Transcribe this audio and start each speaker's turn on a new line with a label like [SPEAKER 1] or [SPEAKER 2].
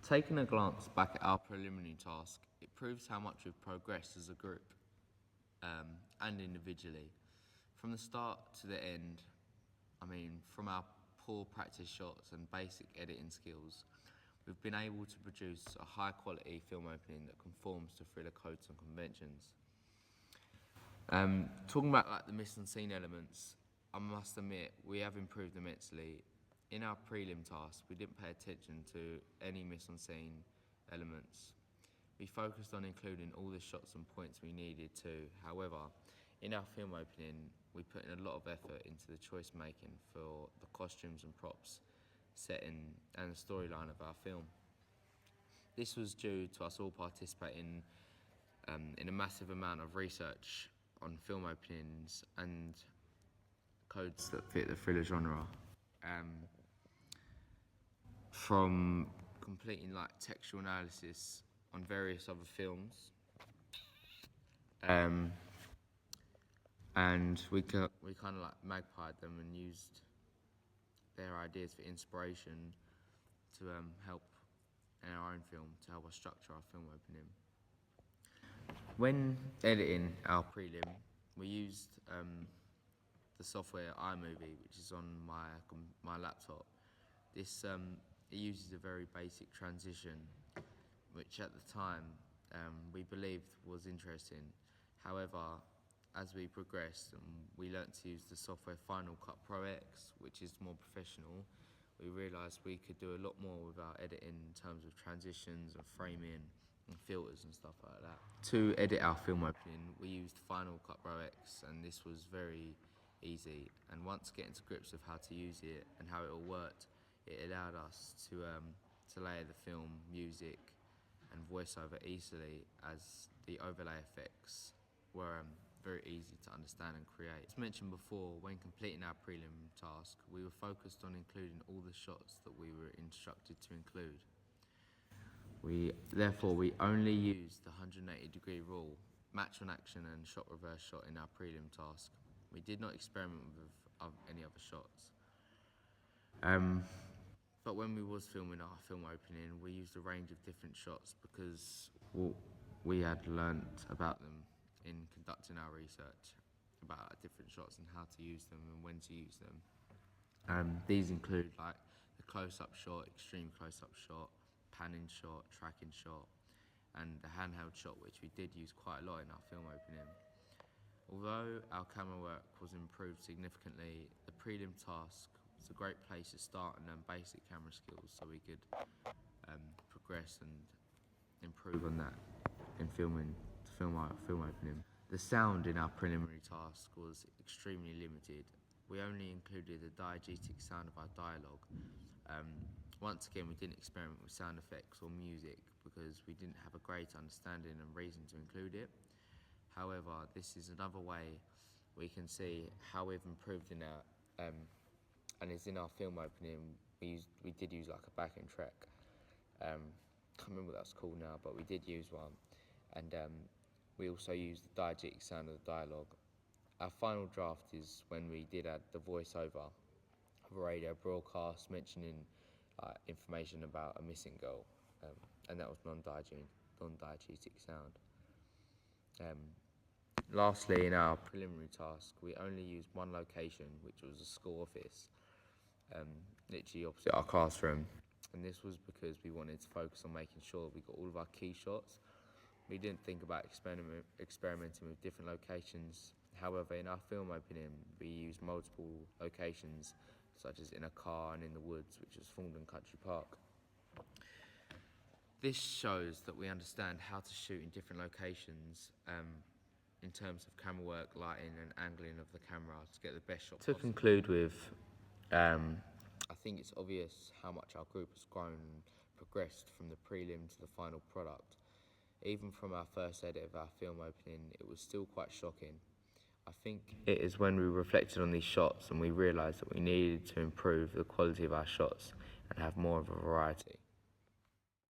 [SPEAKER 1] Taking a glance back at our preliminary task, it proves how much we've progressed as a group and individually. From the start to the end, from our poor practice shots and basic editing skills, we've been able to produce a high quality film opening that conforms to thriller codes and conventions. Talking about like the mise-en-scene elements, I must admit we have improved immensely. In our prelim task, we didn't pay attention to any mise-en-scene elements. We focused on including all the shots and points we needed to. However, in our film opening, we put in a lot of effort into the choice making for the costumes and props, setting, and the storyline of our film. This was due to us all participating in a massive amount of research on film openings and codes that fit the thriller genre. From completing like textual analysis on various other films, and we kind of like magpied them and used their ideas for inspiration to help in our own film, to help us structure our film opening. When editing our prelim, we used the software iMovie, which is on my laptop. This it uses a very basic transition, which at the time we believed was interesting. However, as we progressed and we learnt to use the software Final Cut Pro X, which is more professional, we realised we could do a lot more with our editing in terms of transitions and framing and filters and stuff like that. To edit our film opening, we used Final Cut Pro X, and this was very easy. And once getting to grips with how to use it and how it all worked, it allowed us to layer the film, music, and voiceover easily, as the overlay effects were very easy to understand and create. As mentioned before, when completing our prelim task, we were focused on including all the shots that we were instructed to include. Therefore, we only used the 180-degree rule, match on action and shot reverse shot in our prelim task. We did not experiment with any other shots. But when we was filming our film opening, we used a range of different shots because we had learnt about them in conducting our research about different shots and how to use them and when to use them. These include like the close-up shot, extreme close-up shot, panning shot, tracking shot, and the handheld shot, which we did use quite a lot in our film opening. Although our camera work was improved significantly, the prelim task was a great place to start and learn basic camera skills so we could progress and improve on that in film opening. The sound in our preliminary task was extremely limited. We only included the diegetic sound of our dialogue. Once again, we didn't experiment with sound effects or music because we didn't have a great understanding and reason to include it. However, this is another way we can see how we've improved in our, and it's in our film opening, we did use like a backing track. Can't remember what that's called now, but we did use one. And we also used the diegetic sound of the dialogue. Our final draft is when we did add the voiceover of a radio broadcast mentioning information about a missing girl, and that was non-diegetic sound. Lastly, in our preliminary task, we only used one location, which was a school office, literally opposite our classroom. And this was because we wanted to focus on making sure we got all of our key shots. We didn't think about experimenting with different locations. However, in our film opening, we used multiple locations, such as in a car and in the woods, which was Thorndon Country Park. This shows that we understand how to shoot in different locations in terms of camera work, lighting and angling of the camera to get the best shot possible. To conclude with, I think it's obvious how much our group has grown and progressed from the prelim to the final product. Even from our first edit of our film opening, it was still quite shocking. I think it is when we reflected on these shots and we realised that we needed to improve the quality of our shots and have more of a variety.